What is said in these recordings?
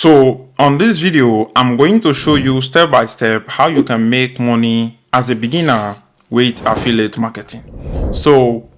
So on this video, I'm going to show you step by step how you can make money as a beginner with affiliate marketing. So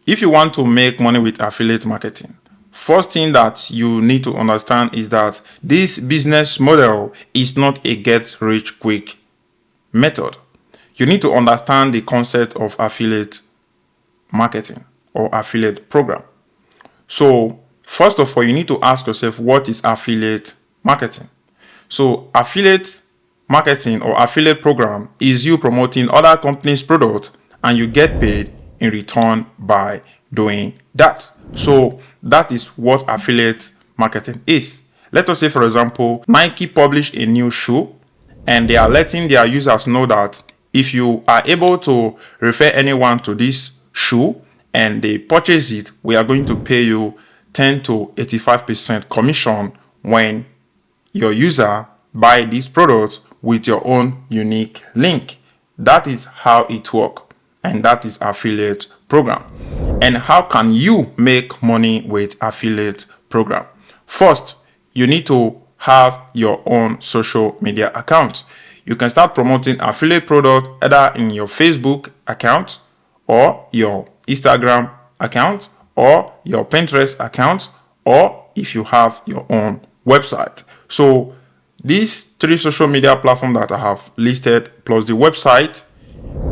if you want to make money with affiliate marketing, first thing that you need to understand is that this business model is not a get rich quick method. You need to understand the concept of affiliate marketing or affiliate program. So first of all, you need to ask yourself, what is affiliate marketing? So affiliate marketing or affiliate program is you promoting other companies' products and you get paid in return by doing that. So that is what affiliate marketing is. Let us say, for example, Nike published a new shoe and they are letting their users know that if you are able to refer anyone to this shoe and they purchase it, we are going to pay you 10 to 85% commission when your user buy this product with your own unique link. That is how it works, and that is affiliate program. And how can you make money with affiliate program? First, you need to have your own social media account. You can start promoting affiliate product either in your Facebook account or your Instagram account or your Pinterest account, or if you have your own website. So these three social media platforms that I have listed plus the website,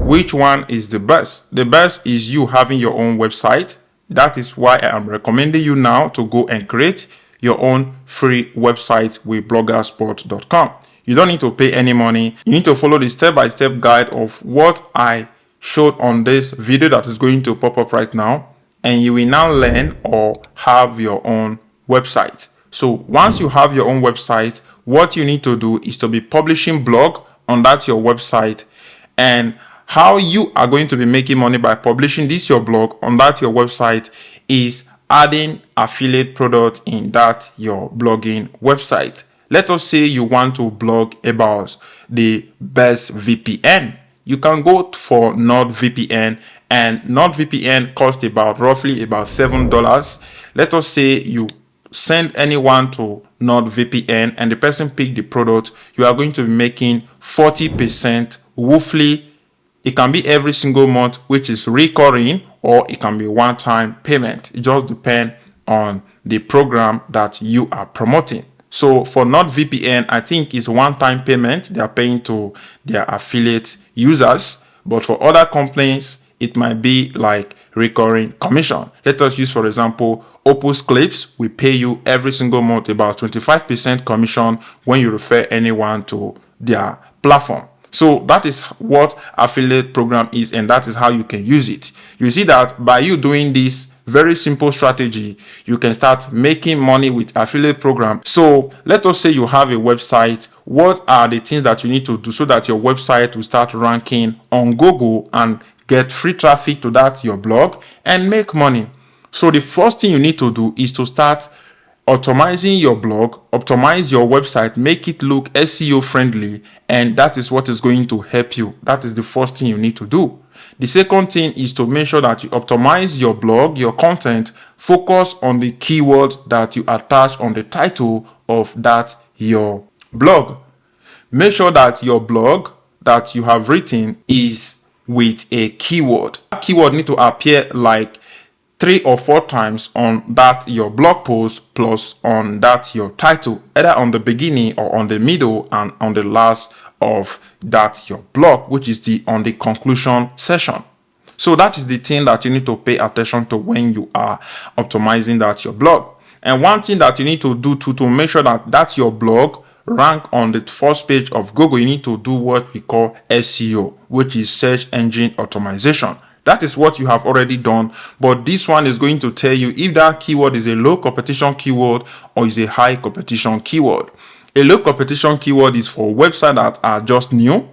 which one is the best? The best is you having your own website. That is why I am recommending you now to go and create your own free website with bloggerspot.com. You don't need to pay any money. You need to follow the step-by-step guide of what I showed on this video that is going to pop up right now, and you will now learn or have your own website. So once you have your own website, what you need to do is to be publishing blog on that your website. And how you are going to be making money by publishing this your blog on that your website is adding affiliate products in that your blogging website. Let us say you want to blog about the best VPN. You can go for NordVPN, and NordVPN costs roughly about $7. Let us say you send anyone to NordVPN and the person pick the product. You are going to be making 40% roughly. It can be every single month, which is recurring, or it can be one-time payment. It just depends on the program that you are promoting. So for NordVPN, I think it's one-time payment they are paying to their affiliate users. But for other companies, it might be like recurring commission. Let us use, for example, Opus Clips. We pay you every single month about 25% commission when you refer anyone to their platform. So that is what affiliate program is, and that is how you can use it. You see that by you doing this very simple strategy, you can start making money with affiliate program. So let us say you have a website. What are the things that you need to do so that your website will start ranking on Google and get free traffic to that your blog and make money? So the first thing you need to do is to start optimizing your blog, optimize your website, make it look SEO friendly, and that is what is going to help you. That is the first thing you need to do. The second thing is to make sure that you optimize your blog, your content, focus on the keywords that you attach on the title of that your blog. Make sure that your blog that you have written is with a keyword. That keyword need to appear like 3 or 4 times on that your blog post plus on that your title, either on the beginning or on the middle and on the last of that your blog, which is on the conclusion section. So that is the thing that you need to pay attention to when you are optimizing that your blog. And one thing that you need to do to make sure that your blog rank on the first page of Google, you need to do what we call SEO, which is search engine optimization. That is what you have already done, but this one is going to tell you if that keyword is a low competition keyword or is a high competition keyword. A low competition keyword is for websites that are just new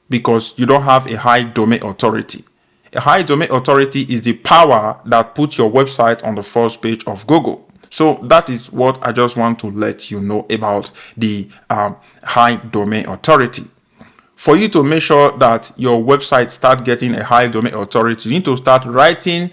because you don't have a high domain authority. A high domain authority is the power that puts your website on the first page of Google. So that is what I just want to let you know about the high domain authority. For you to make sure that your website start getting a high domain authority, you need to start writing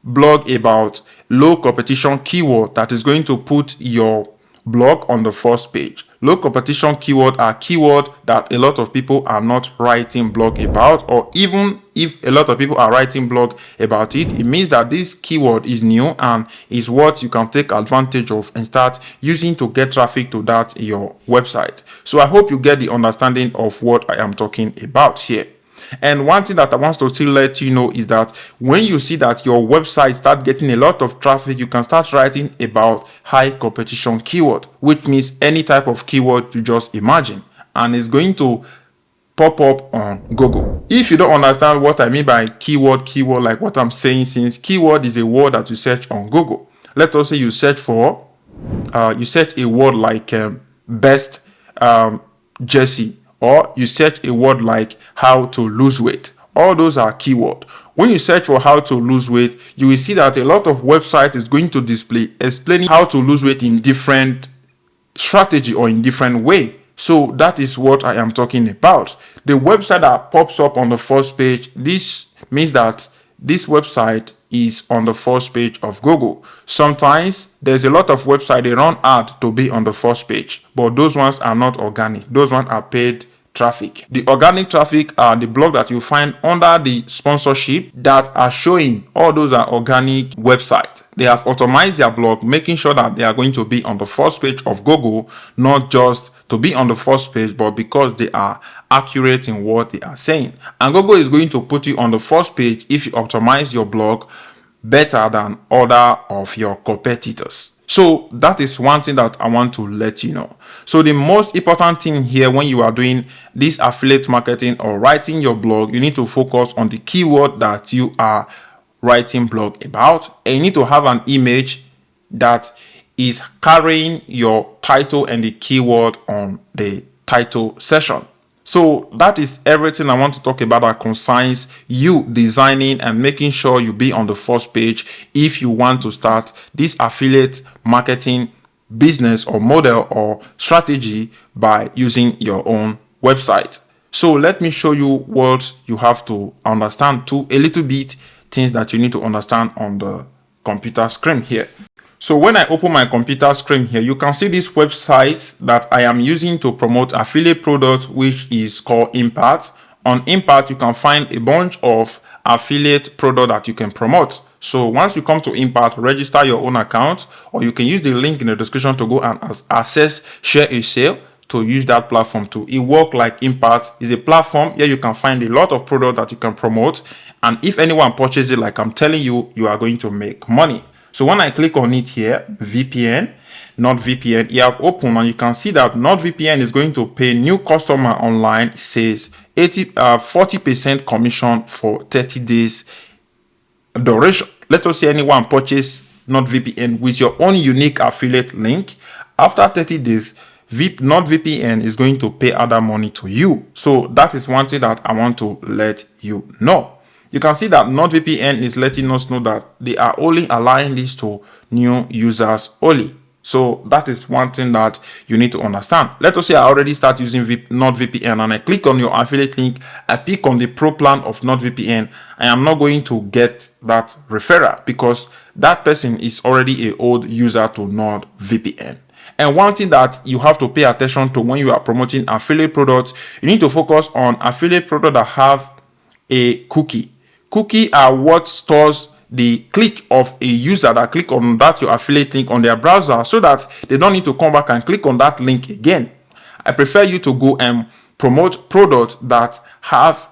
blog about low competition keyword that is going to put your blog on the first page. Low competition keyword are keywords that a lot of people are not writing blog about, or even if a lot of people are writing blog about it, it means that this keyword is new and is what you can take advantage of and start using to get traffic to that your website. So I hope you get the understanding of what I am talking about here. And one thing that I want to still let you know is that when you see that your website start getting a lot of traffic, you can start writing about high competition keyword, which means any type of keyword you just imagine, and it's going to pop up on Google. If you don't understand what I mean by keyword, like what I'm saying, since keyword is a word that you search on Google. Let us say you search for you search a word like best jersey, or you search a word like how to lose weight. All those are keyword. When you search for how to lose weight, you will see that a lot of website is going to display explaining how to lose weight in different strategy or in different way. So that is what I am talking about. The website that pops up on the first page, this means that this website is on the first page of Google. Sometimes there's a lot of websites they run ad to be on the first page, but those ones are not organic. Those ones are paid traffic. The organic traffic are the blog that you find under the sponsorship that are showing. All those are organic websites. They have optimized their blog, making sure that they are going to be on the first page of Google, not just to be on the first page, but because they are accurate in what they are saying. And Google is going to put you on the first page if you optimize your blog better than other of your competitors. So that is one thing that I want to let you know. So the most important thing here when you are doing this affiliate marketing or writing your blog, you need to focus on the keyword that you are writing blog about, and you need to have an image that is carrying your title and the keyword on the title section. So that is everything I want to talk about that concerns you designing and making sure you be on the first page if you want to start this affiliate marketing business or model or strategy by using your own website. So let me show you what you have to understand too, a little bit things that you need to understand on the computer screen here. So when I open my computer screen here, you can see this website that I am using to promote affiliate products, which is called Impact. On Impact, you can find a bunch of affiliate products that you can promote. So once you come to Impact, register your own account, or you can use the link in the description to go and access Share a Sale to use that platform too. It works like Impact is a platform here you can find a lot of products that you can promote. And if anyone purchases it, like I'm telling you, you are going to make money. So when I click on it here, VPN, NordVPN, you have opened and you can see that NordVPN is going to pay new customer online, it says 40% commission for 30 days duration. Let us say anyone purchase NordVPN with your own unique affiliate link. After 30 days, NordVPN is going to pay other money to you. So that is one thing that I want to let you know. You can see that NordVPN is letting us know that they are only allowing this to new users only. So that is one thing that you need to understand. Let us say I already start using NordVPN and I click on your affiliate link. I pick on the pro plan of NordVPN. I am not going to get that referral because that person is already an old user to NordVPN. And one thing that you have to pay attention to when you are promoting affiliate products, you need to focus on affiliate products that have a cookie. Cookie are what stores the click of a user that click on that your affiliate link on their browser so that they don't need to come back and click on that link again. I prefer you to go and promote products that have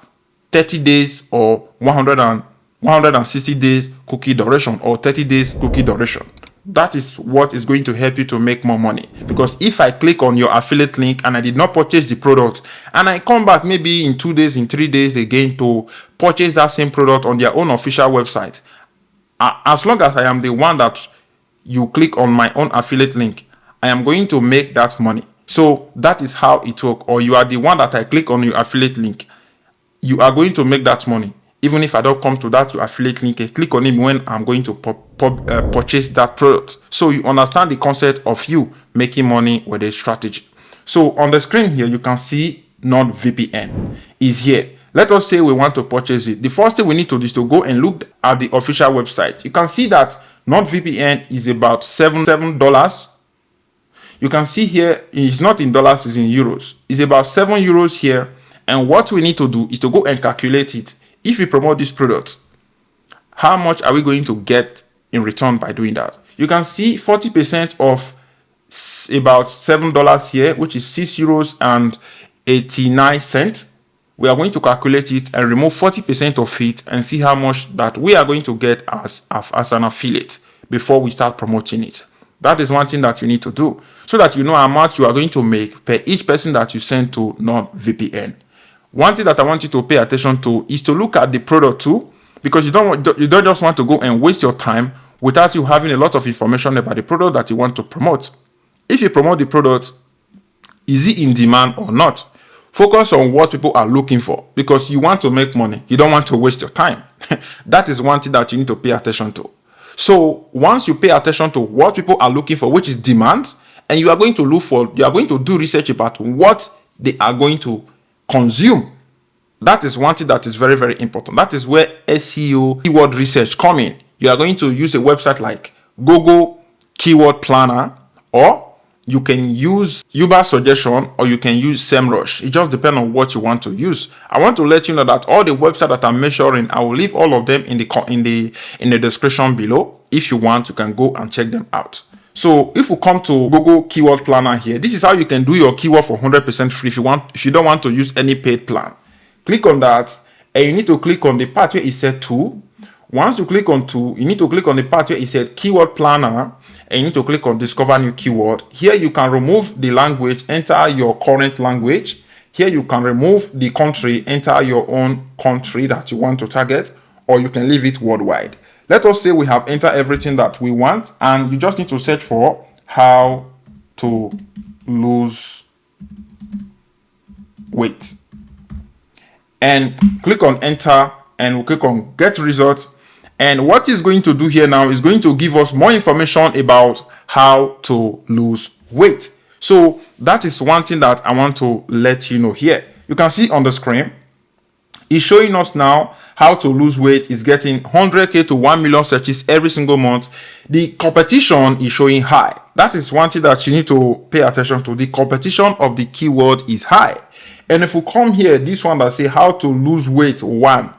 30 days or 160 days cookie duration or 30 days cookie duration. That is what is going to help you to make more money. Because if I click on your affiliate link and I did not purchase the product and I come back maybe in 2 days, in 3 days again to purchase that same product on their own official website, as long as I am the one that you click on my own affiliate link, I am going to make that money. So that is how it works. Or you are the one that I click on your affiliate link, you are going to make that money. Even if I don't come to that your affiliate link, I click on it when I'm going to purchase that product. So you understand the concept of you making money with a strategy. So on the screen here, you can see NordVPN is here. Let us say we want to purchase it. The first thing we need to do is to go and look at the official website. You can see that NordVPN is about $7. You can see here, it's not in dollars, it's in euros. It's about 7 euros here. And what we need to do is to go and calculate it. If we promote this product, how much are we going to get in return by doing that? You can see 40% of about $7 here, which is 6 euros and 89 cents. We are going to calculate it and remove 40% of it and see how much that we are going to get as an affiliate before we start promoting it. That is one thing that you need to do so that you know how much you are going to make per each person that you send to NordVPN. One thing that I want you to pay attention to is to look at the product too, because you don't just want to go and waste your time without you having a lot of information about the product that you want to promote. If you promote the product, is it in demand or not? Focus on what people are looking for because you want to make money. You don't want to waste your time. That is one thing that you need to pay attention to. So once you pay attention to what people are looking for, which is demand, and you are going to do research about what they are going to consume. That is one thing that is very, very important. That is where SEO keyword research come in. You are going to use a website like Google Keyword Planner, or you can use Uber Suggestion, or you can use SEMrush. It just depends on what you want to use. I want to let you know that all the websites that I'm measuring, I will leave all of them in the description below. If you want, you can go and check them out. So if we come to Google Keyword Planner here, this is how you can do your keyword for 100% free if you don't want to use any paid plan. Click on that, and you need to click on the part where it said tool. Once you click on tool, you need to click on the part where it said Keyword Planner, and you need to click on Discover New Keyword. Here you can remove the language, enter your current language. Here you can remove the country, enter your own country that you want to target, or you can leave it worldwide. Let us say we have entered everything that we want, and you just need to search for how to lose weight. And click on enter, and we'll click on get results. And what it's going to do here now is going to give us more information about how to lose weight. So that is one thing that I want to let you know here. You can see on the screen, it's showing us now how to lose weight is getting 100K to 1 million searches every single month. The competition is showing high. That is one thing that you need to pay attention to. The competition of the keyword is high. And if we come here, this one that say how to lose weight one,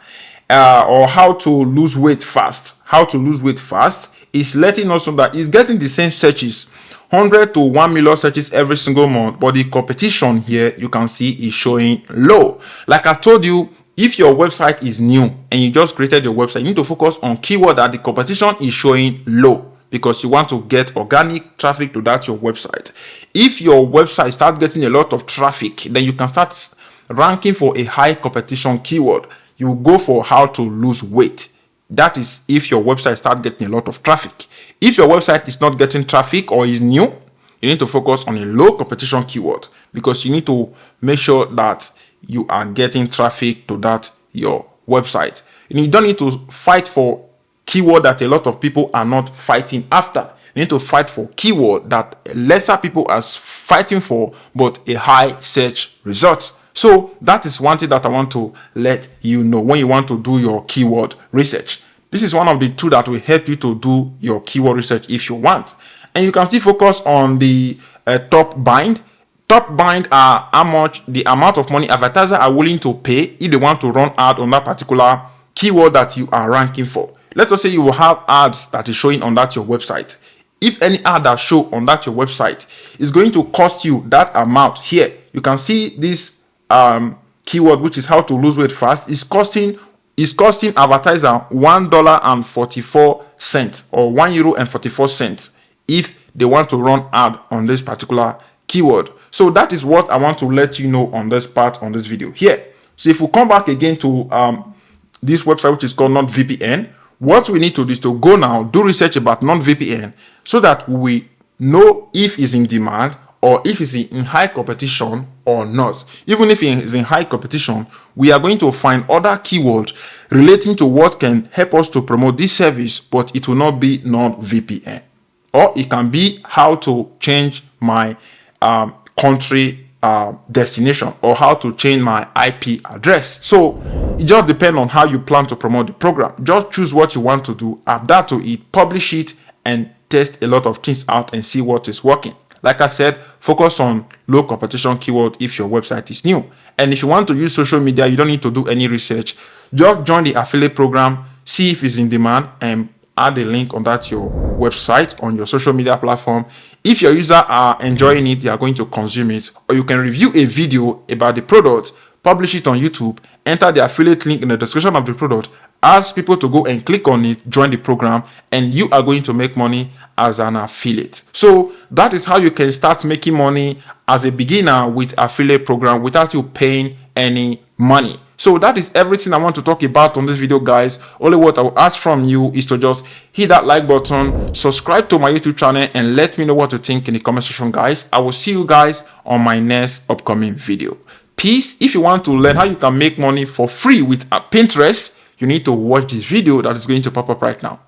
or how to lose weight fast. How to lose weight fast is letting us know that it's getting the same searches, 100 to 1 million searches every single month, but the competition here you can see is showing low. Like I told you, if your website is new and you just created your website, you need to focus on keyword that the competition is showing low, because you want to get organic traffic to that your website. If your website starts getting a lot of traffic, then you can start ranking for a high competition keyword. You go for how to lose weight. That is if your website starts getting a lot of traffic. If your website is not getting traffic or is new, you need to focus on a low competition keyword, because you need to make sure that you are getting traffic to that your website. And you don't need to fight for keyword that a lot of people are not fighting after. You need to fight for keyword that lesser people are fighting for, but a high search result. So that is one thing that I want to let you know when you want to do your keyword research. This is one of the tools that will help you to do your keyword research if you want. And you can still focus on the top bind. Top bind are how much, the amount of money advertisers are willing to pay if they want to run ad on that particular keyword that you are ranking for. Let us say you will have ads that is showing on that your website. If any ad that show on that your website is going to cost you that amount here, you can see this keyword, which is how to lose weight fast, is costing advertiser $1.44 or €1.44 if they want to run ad on this particular keyword. So that is what I want to let you know on this part on this video here. So if we come back again to this website, which is called NordVPN, what we need to do is to go now, do research about NordVPN, so that we know if it's in demand or if it's in high competition or not. Even if it is in high competition, we are going to find other keywords relating to what can help us to promote this service, but it will not be NordVPN. Or it can be how to change my country destination, or how to change my IP address. So it just depends on how you plan to promote the program. Just choose what you want to do, adapt to it, publish it, and test a lot of things out and see what is working. Like I said, focus on low competition keyword if your website is new. And if you want to use social media, you don't need to do any research. Just join the affiliate program, see if it's in demand, and add a link on that your website on your social media platform. If your users are enjoying it, they are going to consume it. Or you can review a video about the product, publish it on YouTube, enter the affiliate link in the description of the product, ask people to go and click on it, join the program, and you are going to make money as an affiliate. So that is how you can start making money as a beginner with affiliate program without you paying any money. So that is everything I want to talk about on this video, guys. Only what I will ask from you is to just hit that like button, subscribe to my YouTube channel, and let me know what you think in the comment section, guys. I will see you guys on my next upcoming video. Peace. If you want to learn how you can make money for free with Pinterest, you need to watch this video that is going to pop up right now.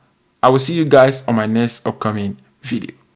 I will see you guys on my next upcoming video.